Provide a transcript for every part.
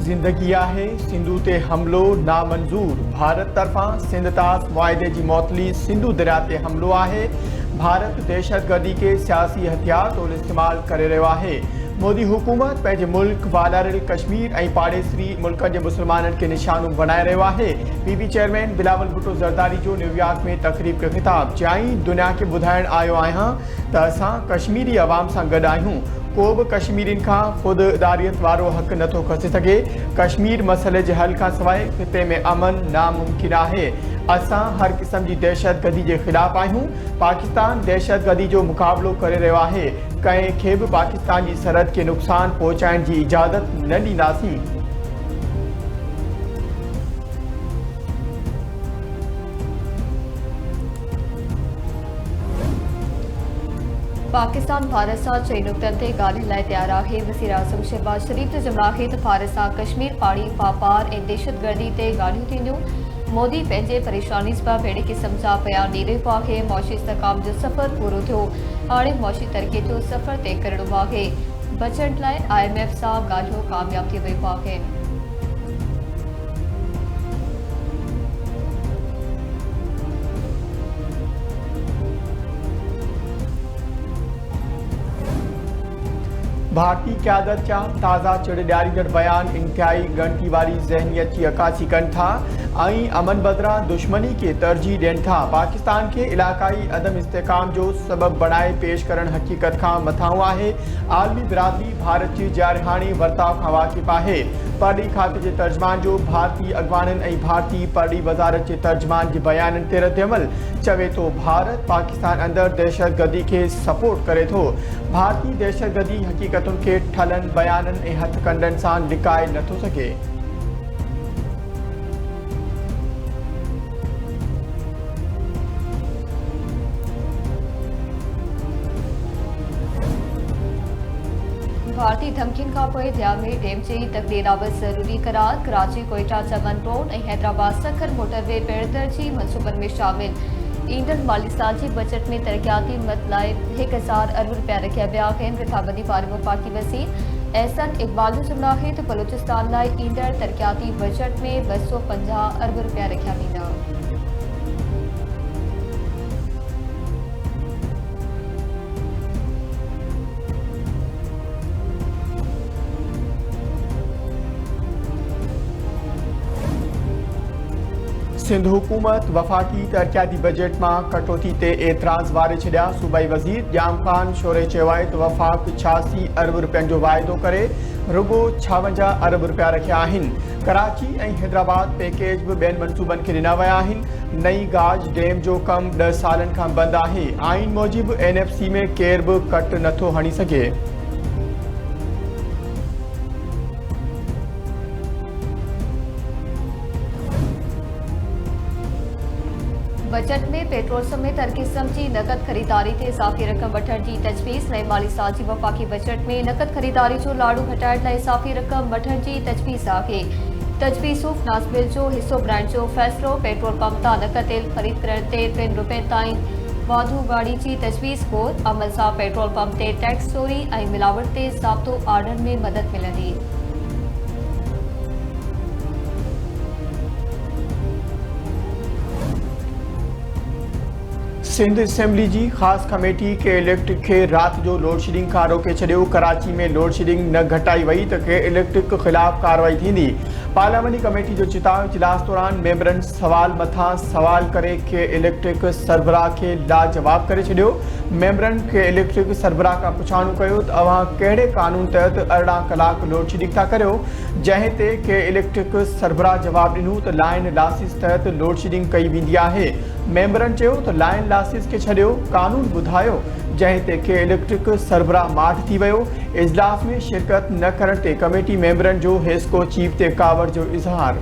जिंदगी आहे, सिंधु ते हमलो नामंजूर। भारत तरफां सिंध तास मुआहिदे जी मुअतली। सिंधु दरिया ते हमलो आहे। भारत दहशतगर्दी के सियासी हथियार तौर इस्तेमाल करे रहियो आहे। मोदी हुकूमत पंहिंजे मुल्क वालारल कश्मीर ऐं पाड़ेसरी मुल्कनि जे मुसलमाननि खे निशानो बनाए रहियो आहे। पीपी चेयरमैन बिलावल भुट्टो ज़रदारी जो न्यूयॉर्क में तकरीब खे ख़िताब। चयाईं, दुनिया खे ॿुधाइण आयो आहियां त असां कश्मीरी अवाम सां गॾु आहियूं। को बि कश्मीरियुनि खां ख़ुददारियत वारो हक़ नथो खसे सघे। कश्मीर मसइले जे हल खां सवाइ ख़िते में अमन नामुमकिन आहे। असां हर क़िस्म जी दहशतगर्दी जे ख़िलाफ़ आहियूं। पाकिस्तान दहशतगर्दी जो मुक़ाबिलो करे रहियो आहे। कंहिंखे बि पाकिस्तान जी सरहद खे नुक़सान पहुचाइण जी इजाज़त न ॾींदासीं। पाकिस्तान भारत सां चई नुक़तनि ते ॻाल्हाइण लाइ तयारु आहे। वज़ीर आज़म शहबाज शरीफ़ जो जमलो आहे त भारत सां कश्मीर पाड़ी वापार ऐं दहशतगर्दी ते ॻाल्हियूं थींदियूं। मोदी पंहिंजे परेशानी सबबि अहिड़े क़िस्म जा बयान ॾेई रहियो आहे। मुआशी इस्तेहकाम जो सफ़र पूरो थियो, हाणे मुआशी तरक़ीअ जो सफ़र तइ करणो आहे। बजट लाइ IMF सां ॻाल्हियूं कामयाब थी वियूं आहिनि। भारतीय क़यादत जा ताज़ा चिड़ ॾियारींदड़ बयान इंतिहाई ॻणती वारी ज़हनियत जी अकासी कनि था ऐं अमन बदिरां दुश्मनी खे तरजीह ॾियनि था। पाकिस्तान खे इलाक़ाई अदम इस्तेहकाम जो सबबु बणाए पेश करणु हक़ीक़त खां मथां आहे। आलमी बिरादरी भारत जी जारिहाणे वर्ताव खां वाक़िफ़ आहे। परॾी खाते जे तर्जमान जो भारतीय अॻवाननि ऐं भारतीय परॾी वज़ारत जे तर्जमान जे बयाननि ते रद्दअमल चवे थो, भारत पाकिस्तान अंदरि दहशतगर्दी खे सपोर्ट करे थो। भारतीय दहशतगर्दी हक़ीक़तुनि खे ठलनि बयाननि ऐं हथकंडनि सां लिकाए नथो सघे। भारतीय धमकियुनि खां पोइ दरिया में डैम जी तकलीफ़ आवत ज़रूरी करार। कराची कोयटा चमन रोड ऐं हैदराबाद सखर मोटरवे पिणु तरजीही मंसूबनि में शामिल। ईंदड़ माली साल जे बजट में तरक़ियाती मद लाइ 1000 अरब रुपया रखिया विया आहिनि। रिथाबंदी पारां वफ़ाक़ी वज़ीर एहसन इक़बाल जो जमलो आहे त बलूचिस्तान लाइ ईंदड़ तरक़ियाती बजट में 250 अरब रुपया रखिया वेंदा। सिंध हुकूमत वफ़ाक़ी तरक़ियाती बजट में कटौती ते एतराज़ वारे छॾिया। सूबाई वज़ीर ॼाम ख़ान शोरे चयो आहे त वफ़ाक़ 86 अरब रुपयनि जो वाइदो करे रुगो 56 अरब रुपया रखिया आहिनि। कराची ऐं हैदराबाद पैकेज बि ॿियनि मनसूबनि खे ॾिना विया आहिनि। नई गाज डैम जो कमु 10 सालनि खां बंदि आहे। आइन मूजिबि NFC में केर बि कट नथो हणी सघे। बजट में पेट्रोल समेत हर क़िस्म की नकद ख़रीदारी ते इज़ाफ़ी रक़म वठण जी तजवीज़। नए माली साल जी वफ़ाक़ी बजट में नकद ख़रीदारी जो लाड़ू घटाइण लाइ इज़ाफ़ी रक़म वठण जी तजवीज़ आहे। तजवीज़ नास बिल जो हिसो बणाइण जो फ़ैसिलो। पेट्रोल पंप तां नकद तेल ख़रीद करण ते 3 रुपयनि ताईं वाधू गाड़ी जी तजवीज़ गोर। अमल सां पेट्रोल पंप ते टैक्स चोरी ऐं मिलावट ते ज़ाब्तो आणण में मदद मिलंदी। सिंध असेंबली जी ख़ासि कमेटी के इलेक्ट्रिक खे राति जो लोड शेडिंग खां रोके छॾियो। कराची में लोड शेडिंग न घटाई वई त के इलेक्ट्रिक ख़िलाफ़ कार्रवाई थींदी। पार्लियामेंटी कमेटी जो चिताव। इजलास दौरान मेंबरनि सवाल मथां सवाल करे के इलेक्ट्रिक सरबराह खे लाजवाब करे छॾियो। मेंबरनि खे इलेक्ट्रिक सरबराह खां पुछाणो कयो त अव्हां कहिड़े क़ानून तहत 18 कलाक लोड शेडिंग था करियो, जंहिं ते के इलेक्ट्रिक सरबराह जवाब ॾिनो त लाइन लासिस तहत लोड शेडिंग कई वेंदी आहे। मेंबरनि चयो त लाइन लासिस खे छॾियो, कानून ॿुधायो, जंहिं ते के इलेक्ट्रिक सरबराह माठ थी वियो। इजलास में शिरकत न करण ते कमेटी मेंबरनि जो हेस्को चीफ ते कावड़ जो इज़हार।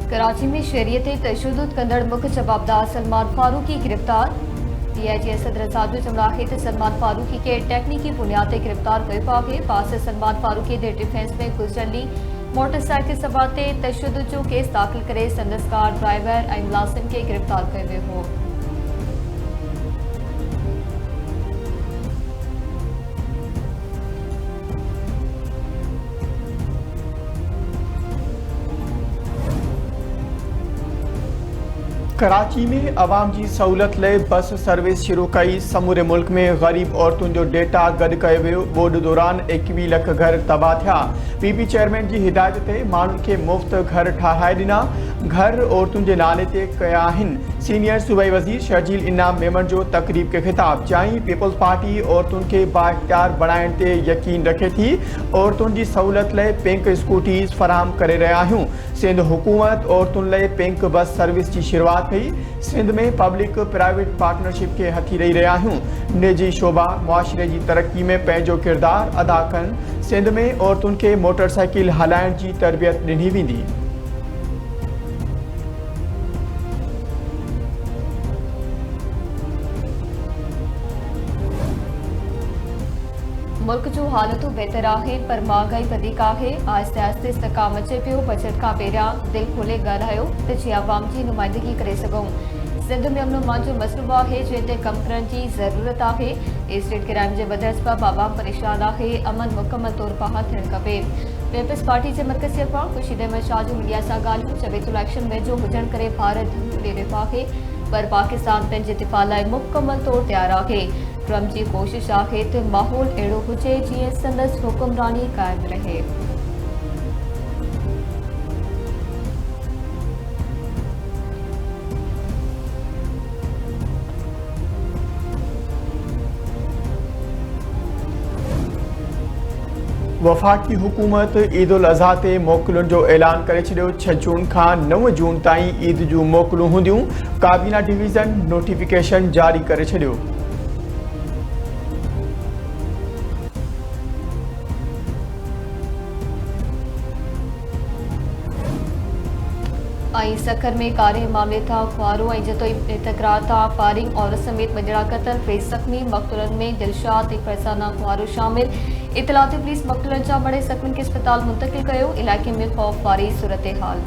कराची में शहरियत ते तशद्दुद कंदड़ मुख्य जवाबदार सलमान फारूकी गिरफ्तार। DIG असद रज़ा जो जमलो आहे त सलमान फारूकी खे टेक्निकी बुनियाद ते गिरफ्तार कयो आहे। पास सलमान फारूकी दे डिफेंस में गुज़िरियली मोटरसाइकिल सवार ते तशद्दुद जो केस दाख़िल करे संदसि कार ड्राइवर ऐं मुलाज़िम खे गिरफ्तार कयो वियो हो। कराची में अवाम जी सहूलत ले बस सर्विस शुरू कई। समूरे मुल्क में गरीब औरतुन जो डेटा गड कयो वियो। बोर्ड दौरान 21 लख घर तबाह थिया। पीपी चेयरमैन जी हिदायत ते माण्हुनि खे मुफ़्त घर ठाहे ॾिना। घर औरतुनि जे नाले ते कया आहिनि। सीनियर सूबाई वज़ीर शर्जील इनाम मेमन जो तकरीब के खिताब। चई पीपल्स पार्टी औरतुनि खे बाइख्तियार बणाइण ते यकीन रखे थी। औरतुनि जी सहूलत लाइ पिंक स्कूटीज़ फराहम करे रहिया आहियूं। सिंध हुकूमत औरतुनि लाइ पिंक बस सर्विस जी शुरूआत कई। सिंध में पब्लिक प्राइवेट पार्टनरशिप के हथी रही रहिया आहियूं। निजी शोबा मुआशरे जी तरक्की में पंहिंजो किरदार अदा कनि। सिंध में औरतुनि खे मोटरसाइकिल हलाइण जी तरबियत ॾिनी वेंदी। मुल्क जो हालतूं बहितर आहे पर महांगाई वधीक आहे। आहिस्ते आहिस्ते इस्तकाम अचे पियो। बजट खां पहिरियां दिलि खोले ॻाल्हायो त जीअं अवाम जी नुमाइंदगी करे सघूं। सिंध में अमन मान जो मसइलो आहे जंहिं ते कम करण जी ज़रूरत आहे। एस्टेट किरायनि जे वधण सबब आवाम परेशान आहे। अमन मुकमल तौर बहाल थियणु खपे। पीपल्स पार्टी जे मरकज़ी अख़बार ख़ुर्शीद अहमद शाह जो मीडिया सां ॻाल्हियूं। चवे थो इलेक्शन वेझो हुजण करे भारत धमकी ॾेई रहियो आहे पर पाकिस्तान पंहिंजे दिफ़ा लाइ मुकमल तौर तयारु आहे। ट्रम्प जी कोशिश आहे त माहौल अहिड़ो हुजे जीअं संदसि हुकुमरानी क़ाइमु रहे। वफ़ाक़ी हुकूमत ईद उल अज़हा ते मोकलुनि जो ऐलान करे छॾियो। 6 जून खां 9 जून ताईं ईद जूं मोकलूं हूंदियूं। काबीना डिवीज़न नोटिफिकेशन जारी करे छॾियो। ऐं सखर में कारे मामले था ख़ुआरो ऐं जतोई तकरार था फायरिंग और समेत बजड़ा क़तल। 3 ज़ख़्मी मक़तूलनि में दिलशाद ऐं फरसाना ख़ुआरो शामिल। इतलाती पुलिस मक़तूलनि जा बड़े ज़ख़्मियुनि खे अस्पताल मुंतक़िल कयो। इलाइक़े में ख़ौफ़ वारी सूरत हाल।